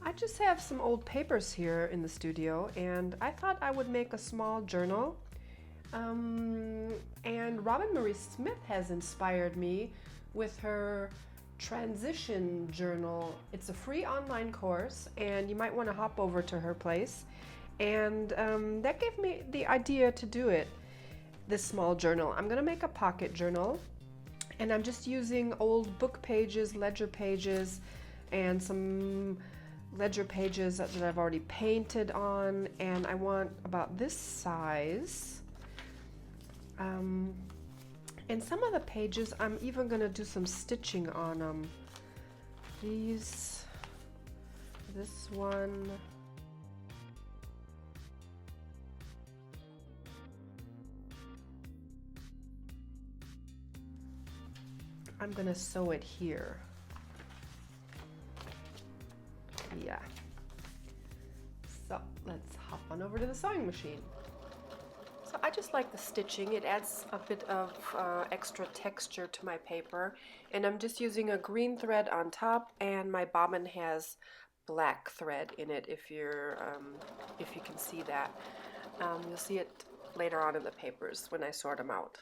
I just have some old papers here in the studio, and I thought I would make a small journal. And Robin Marie Smith has inspired me with her transition journal. It's a free online course, and you might want to hop over to her place. And that gave me the idea to do it, this small journal. I'm going to make a pocket journal, and I'm just using old book pages, ledger pages, and some ledger pages that I've already painted on, and I want about this size. And some of the pages I'm even going to do some stitching on them. This one. I'm going to sew it here. Yeah. So let's hop on over to the sewing machine. So I just like the stitching. It adds a bit of extra texture to my paper. And I'm just using a green thread on top, and my bobbin has black thread in it, if you can see that. You'll see it later on in the papers when I sort them out.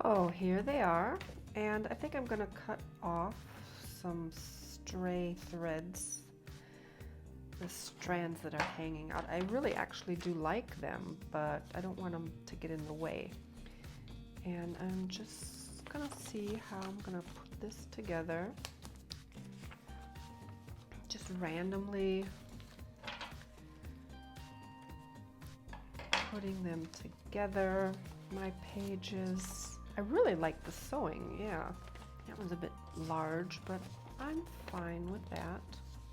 Oh, here they are, and I think I'm going to cut off some stray threads, the strands that are hanging out. I really actually do like them, but I don't want them to get in the way. And I'm just going to see how I'm going to put this together. Just randomly putting them together, my pages. I really like the sewing, yeah. That was a bit large, but I'm fine with that.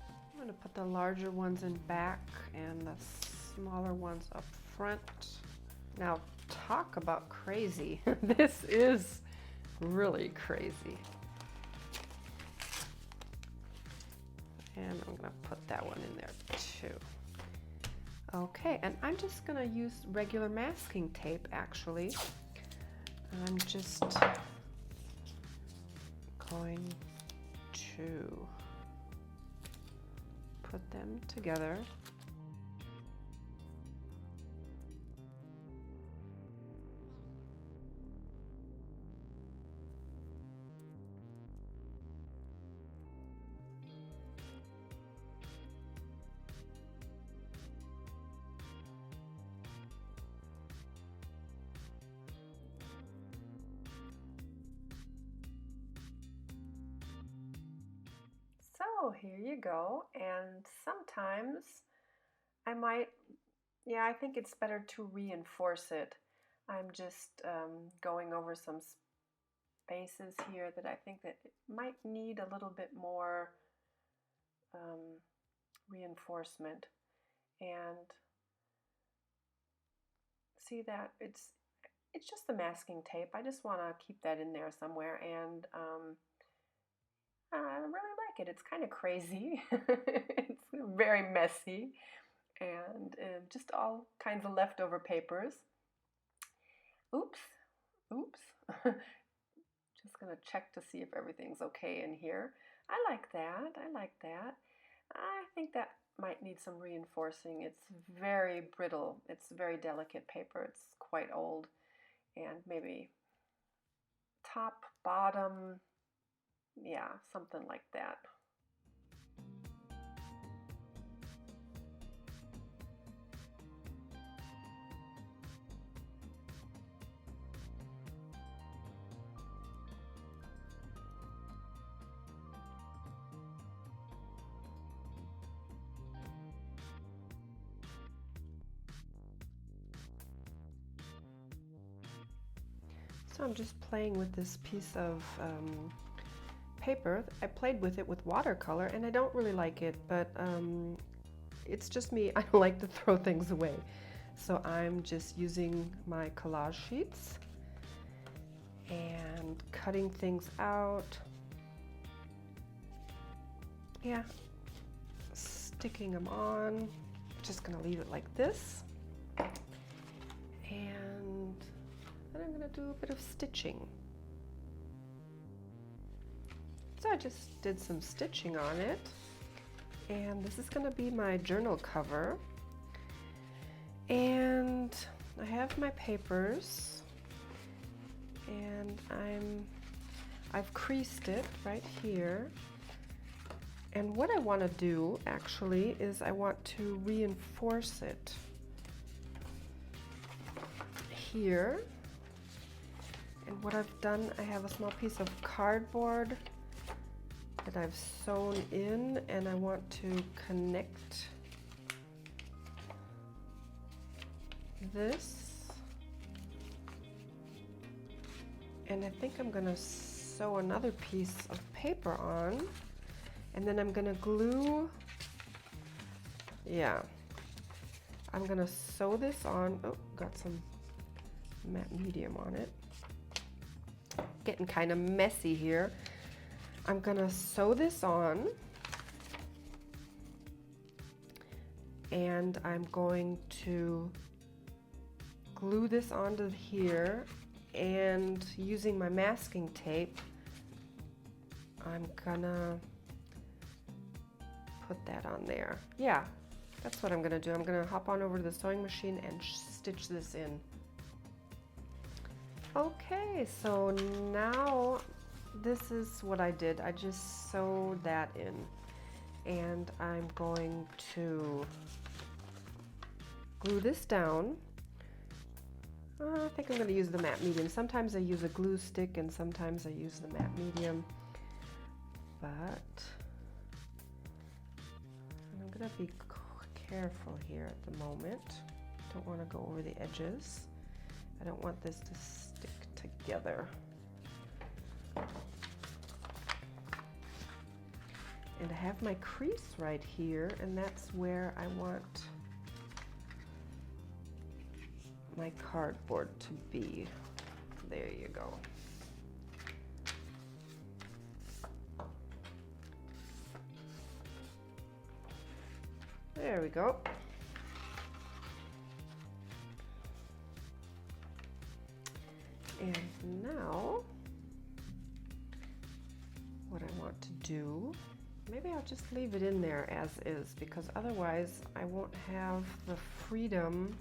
I'm going to put the larger ones in back and the smaller ones up front. Now, talk about crazy. This is really crazy. And I'm going to put that one in there too. Okay, and I'm just going to use regular masking tape actually. I'm just going to put them together. So here you go, and sometimes I might, I think it's better to reinforce it. I'm just going over some spaces here that I think that it might need a little bit more reinforcement. And see that it's just the masking tape. I just want to keep that in there somewhere, and I really like it. It's kind of crazy. It's very messy, and just all kinds of leftover papers. Oops, oops. Just gonna check to see if everything's okay in here. I like that. I like that. I think that might need some reinforcing. It's very brittle. It's very delicate paper. It's quite old, and maybe top, bottom, yeah, something like that. So I'm just playing with this piece of paper. I played with it with watercolor, and I don't really like it, but it's just me. I don't like to throw things away. So I'm just using my collage sheets and cutting things out. Yeah, sticking them on. Just gonna leave it like this. And then I'm gonna do a bit of stitching. So I just did some stitching on it. And this is gonna be my journal cover. And I have my papers, and I've creased it right here. And what I want to do actually is I want to reinforce it here. And what I've done, I have a small piece of cardboard that I've sewn in, and I want to connect this. And I think I'm gonna sew another piece of paper on, and then I'm gonna glue, yeah, I'm gonna sew this on. Oh, got some matte medium on it. Getting kind of messy here. I'm gonna sew this on, and I'm going to glue this onto here, and using my masking tape, I'm gonna put that on there. Yeah, that's what I'm gonna do. I'm gonna hop on over to the sewing machine and stitch this in. Okay, so now this is what I did. I just sewed that in, and I'm going to glue this down. I think I'm going to use the matte medium. Sometimes I use a glue stick and sometimes I use the matte medium, but I'm going to be careful here at the moment. Don't want to go over the edges. I don't want this to stick together. And I have my crease right here, and that's where I want my cardboard to be. There you go. There we go. And now what I want to do, maybe I'll just leave it in there as is, because otherwise I won't have the freedom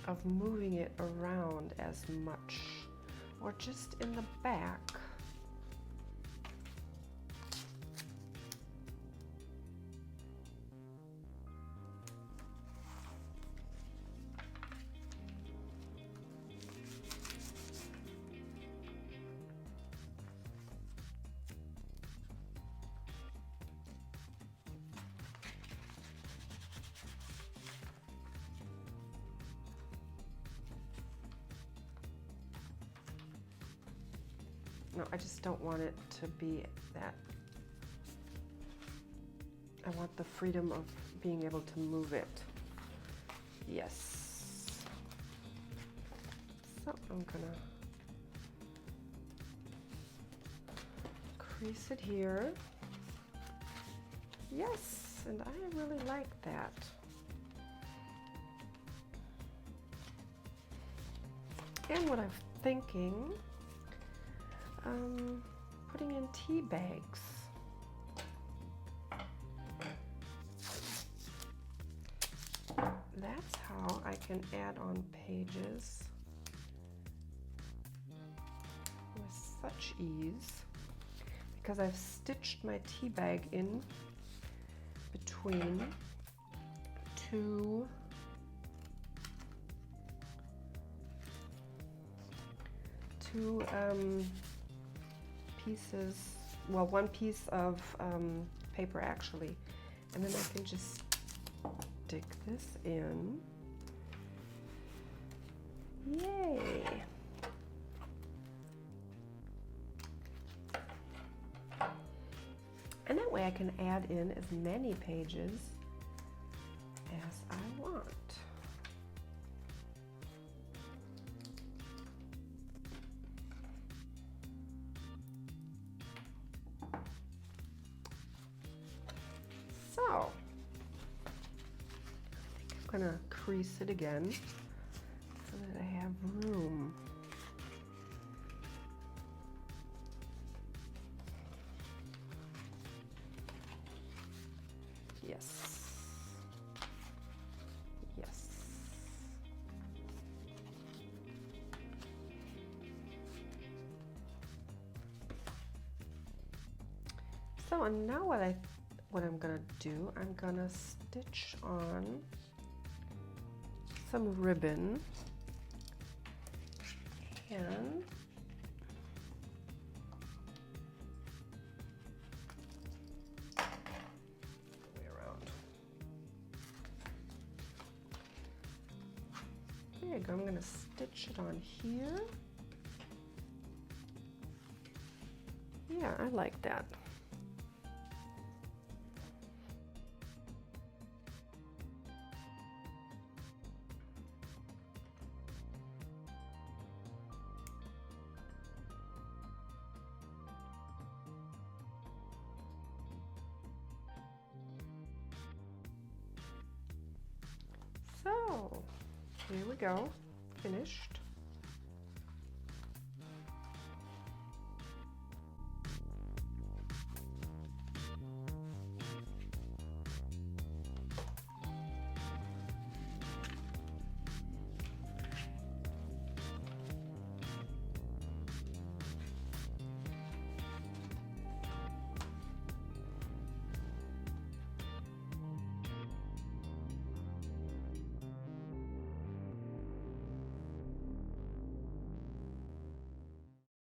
of moving it around as much, or just in the back. No, I just don't want it to be that. I want the freedom of being able to move it. Yes. So I'm gonna crease it here. Yes, and I really like that. And what I'm thinking, putting in tea bags. That's how I can add on pages with such ease, because I've stitched my tea bag in between two pieces, well, one piece of paper actually, and then I can just stick this in. Yay! And that way I can add in as many pages as I want. gonna crease it again so that I have room. Yes. Yes. So and now what I'm gonna do, I'm gonna stitch on some ribbon and way around. There you go. I'm gonna stitch it on here. Yeah, I like that. So, here we go, finished.